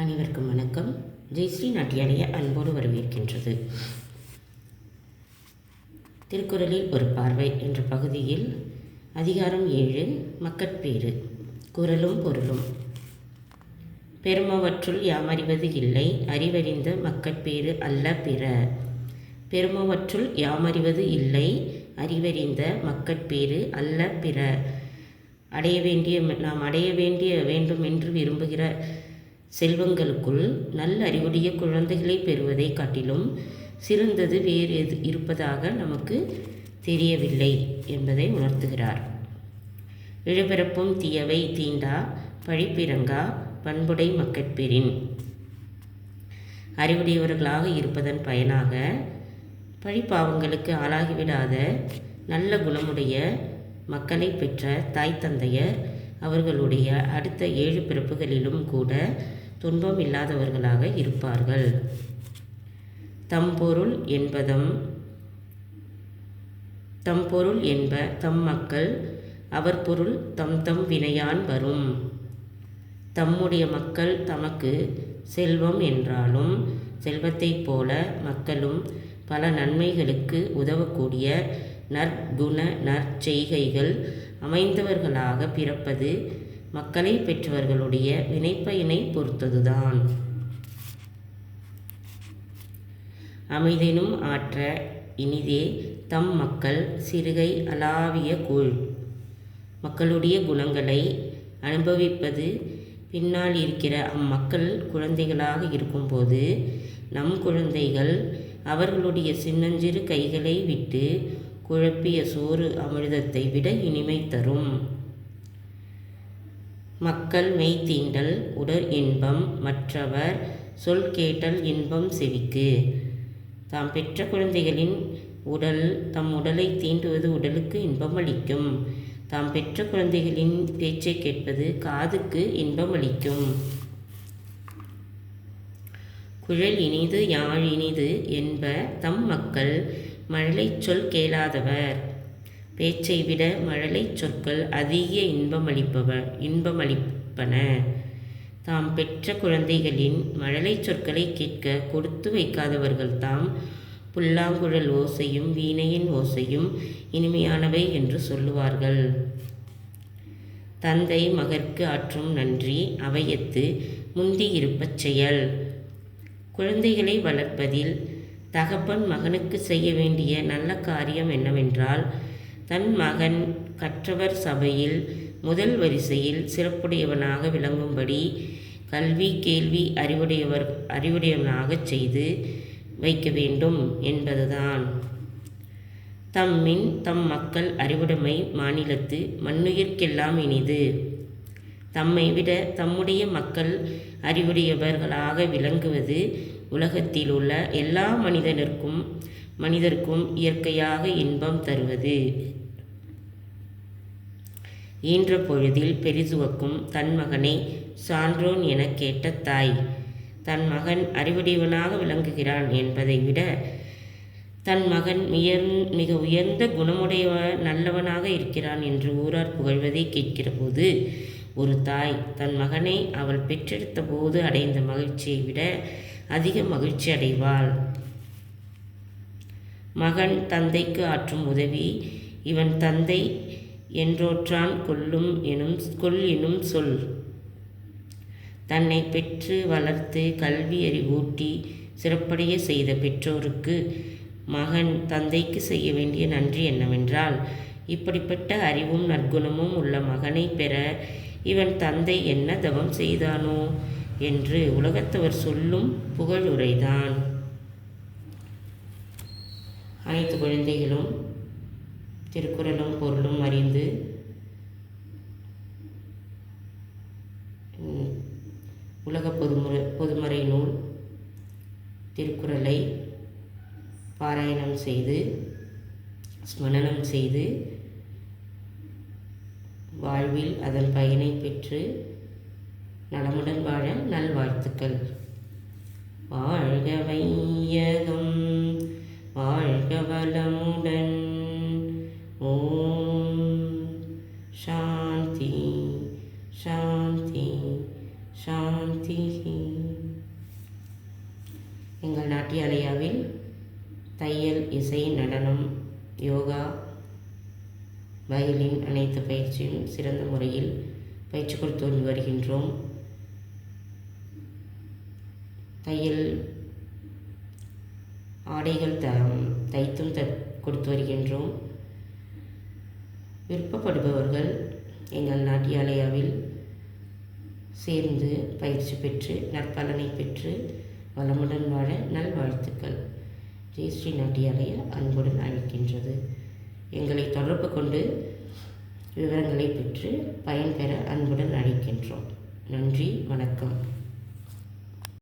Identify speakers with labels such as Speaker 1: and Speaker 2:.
Speaker 1: அனைவருக்கும் வணக்கம். ஜெயஸ்ரீ நாட்டியாலய அன்போடு வரவேற்கின்றது. திருக்குறளில் ஒரு பார்வை என்ற பகுதியில் அதிகாரம் 7 மக்கட்பேறு குறளும் பொருளும். பெருமவற்றுள் யாமறிவது இல்லை, அறிவறிந்த மக்கட்பேறு அல்ல பிற. பெருமவற்றுள் யாமறிவது இல்லை, அறிவறிந்த மக்கட்பேறு அல்ல பிற. நாம் அடைய வேண்டும் என்று விரும்புகிற செல்வங்களுக்குள் நல்ல அறிவுடைய குழந்தைகளை பெறுவதை காட்டிலும் சிறந்தது வேறு எது இருப்பதாக நமக்கு தெரியவில்லை என்பதை உணர்த்துகிறார். இழுபிறப்பும் தீயவை தீண்டா பழிப்பிறங்கா பண்புடை மக்கட்பேறின். அறிவுடையவர்களாக இருப்பதன் பயனாக பழிப்பாவங்களுக்கு ஆளாகிவிடாத நல்ல குணமுடைய மக்களை பெற்ற தாய் தந்தையர் அவர்களுடைய அடுத்த 7 பிறப்புகளிலும் கூட துன்பம் இல்லாதவர்களாக இருப்பார்கள். தம்பொருள் என்ப தம் மக்கள், அவர் பொருள் தம் வினையான் வரும். தம்முடைய மக்கள் தமக்கு செல்வம் என்றாலும் செல்வத்தைப் போல மக்களும் பல நன்மைகளுக்கு உதவக்கூடிய நற்குண நற்செய்கைகள் அமைந்தவர்களாக பிறப்பது மக்களை பெற்றவர்களுடைய வினைப்பயனை பொறுத்ததுதான். அமைதினும் ஆற்ற இனிதே தம் மக்கள் சிறுகை அளாவிய கூழ். மக்களுடைய குணங்களை அனுபவிப்பது பின்னால் இருக்கிற அம்மக்கள் குழந்தைகளாக இருக்கும்போது நம் குழந்தைகள் அவர்களுடைய சின்னஞ்சிறு கைகளை விட்டு குழப்பிய சோறு அமிர்தத்தை விட இனிமை தரும். மக்கள் மெய் தீண்டல் உடற் இன்பம், மற்றவர் சொல் கேட்டல் இன்பம் செவிக்கு. தாம் பெற்ற குழந்தைகளின் தம் உடலை தீண்டுவது உடலுக்கு இன்பம் அளிக்கும். தாம் பெற்ற குழந்தைகளின் பேச்சை கேட்பது காதுக்கு இன்பம் அளிக்கும். குழல் இனிது யாழ் இனிது என்ப தம் மக்கள், மழலைச் சொல் கேளாதவர். பேச்சை விட மழலைச் சொற்கள் அதிக இன்பமளிப்பன. தாம் பெற்ற குழந்தைகளின் மழலைச் சொற்களை கேட்க கொடுத்து வைக்காதவர்கள் தாம் புல்லாங்குழல் ஓசையும் வீணையின் ஓசையும் இனிமையானவை என்று சொல்லுவார்கள். தந்தை மகற்கு ஆற்றும் நன்றி அவையத்து முந்தி இருப்பச் செயல். குழந்தைகளை வளர்ப்பதில் தகப்பன் மகனுக்கு செய்ய வேண்டிய நல்ல காரியம் என்னவென்றால், தன் மகன் கற்றவர் சபையில் முதல் வரிசையில் சிறப்புடையவனாக விளங்கும்படி கல்வி கேள்வி அறிவுடையவனாகச் செய்து வைக்க வேண்டும் என்பதுதான். தம் மக்கள் அறிவுடைமை மாநிலத்து மண்ணுயிர்க்கெல்லாம் இனிது. தம்மை விட தம்முடைய மக்கள் அறிவுடையவர்களாக விளங்குவது உலகத்தில் உள்ள எல்லா மனிதருக்கும் இயற்கையாக இன்பம் தருவது. ஈன்ற பொழுதில் பெரிதுவக்கும் தன் மகனை சான்றோன் என கேட்ட தாய், தன் மகன் அறிவுடையவனாக விளங்குகிறான் என்பதை விட தன் மகன் மிக உயர்ந்த குணமுடைய நல்லவனாக இருக்கிறான் என்று ஊரார் புகழ்வதை கேட்கிற போது ஒரு தாய் தன் மகனை அவள் பெற்றெடுத்த போது அடைந்த மகிழ்ச்சியை விட அதிக மகிழ்ச்சி அடைவாள். மகன் தந்தைக்கு ஆற்றும் உதவி இவன் தந்தை என்றோற்றான் கொல் எனும் சொல். தன்னை பெற்று வளர்த்து கல்வி அறிவூட்டி சிறப்படைய செய்த பெற்றோருக்கு மகன் தந்தைக்கு செய்ய வேண்டிய நன்றி என்னவென்றால், இப்படிப்பட்ட அறிவும் நற்குணமும் உள்ள மகனை பெற இவன் தந்தை என்ன தவம் செய்தானோ என்று உலகத்தவர் சொல்லும் புகழுரைதான். அனைத்து குழந்தைகளும் திருக்குறளும் பொருளும் அறிந்து உலக பொதுமறை நூல் திருக்குறளை பாராயணம் செய்து ஸ்மரணம் செய்து வாழ்வில் அதன் பயனை பெற்று நலமுடன் வாழ நல்வாழ்த்துக்கள். வாழ்க வையகம் வாழ்க வளமுடன். ஓம் சாந்தி சாந்தி சாந்தி. எங்கள் நாட்டியாலயாவில் தையல், இசை, நடனம், யோகா, வயலின் அனைத்து பயிற்சியும் சிறந்த முறையில் பயிற்சி கொடுத்து வருகின்றோம். தையல் ஆடைகள் தைத்தும் கொடுத்து வருகின்றோம். விருப்பப்படுபவர்கள் எங்கள் நாட்டியாலயாவில் சேர்ந்து பயிற்சி பெற்று நற்பலனை பெற்று வளமுடன் வாழ நல்வாழ்த்துக்கள். ஜெய் ஸ்ரீ நாட்டியாலயா அன்புடன் அழைக்கின்றது. எங்களை தொடர்பு கொண்டு விவரங்களை பெற்று பயன்பெற அன்புடன் அழைக்கின்றோம். நன்றி, வணக்கம்.